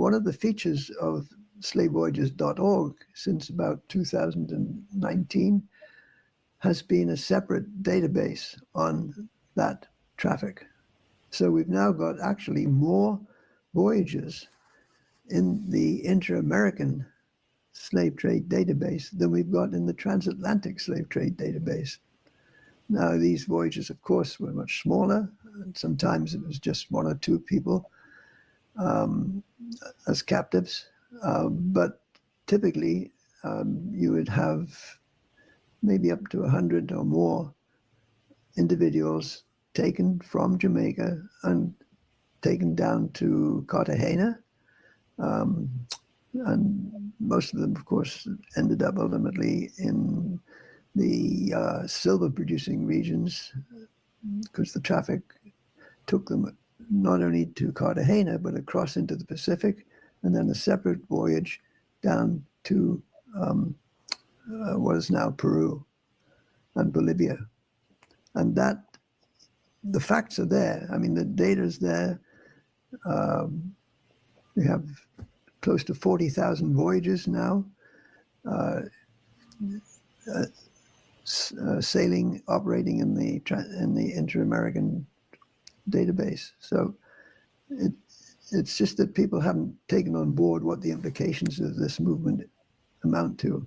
one of the features of slavevoyages.org since about 2019 has been a separate database on that traffic. So we've now got actually more voyages in the inter-American slave trade database than we've got in the transatlantic slave trade database. Now, these voyages, of course, were much smaller, and sometimes it was just one or two people as captives, but typically you would have maybe up to 100 or more individuals taken from Jamaica and taken down to Cartagena. And most of them, of course, ended up ultimately in the silver producing regions, because the traffic took them not only to Cartagena, but across into the Pacific, and then a separate voyage down to what is now Peru and Bolivia. And that, the facts are there. I mean, the data is there. We have close to 40,000 voyages now, sailing, operating in the inter-American database. So it's just that people haven't taken on board what the implications of this movement amount to.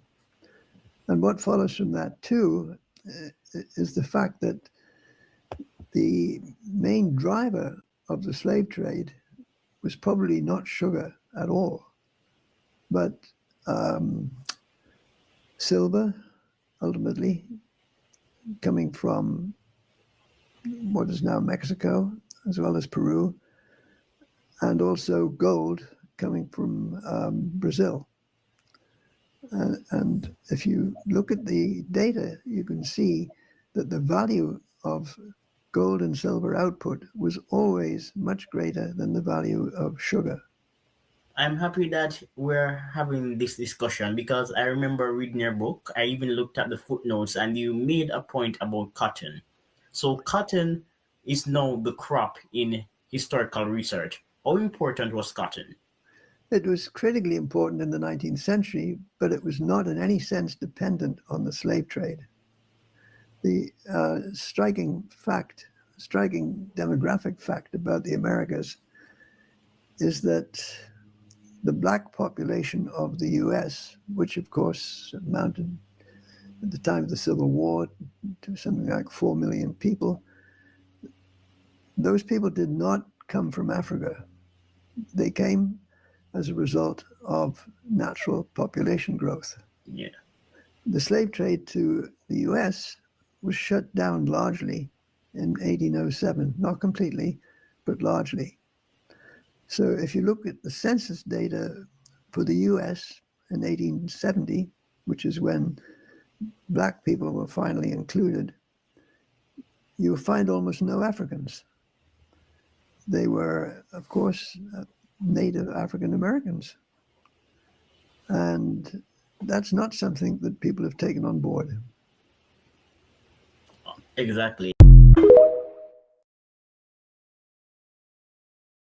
And what follows from that too is the fact that the main driver of the slave trade was probably not sugar at all, but silver, ultimately, coming from what is now Mexico, as well as Peru, and also gold coming from Brazil. And if you look at the data, you can see that the value of gold and silver output was always much greater than the value of sugar. I'm happy that we're having this discussion because I remember reading your book. I even looked at the footnotes and you made a point about cotton. So cotton is now the crop in historical research. How important was cotton? It was critically important in the 19th century, but it was not in any sense dependent on the slave trade. The striking demographic fact about the Americas is that the black population of the US, which of course amounted at the time of the Civil War to something like 4 million people, those people did not come from Africa. They came as a result of natural population growth. Yeah. The slave trade to the US was shut down largely in 1807, not completely, but largely. So if you look at the census data for the US in 1870, which is when black people were finally included, you'll find almost no Africans. They were, of course, native African Americans. And that's not something that people have taken on board. Exactly.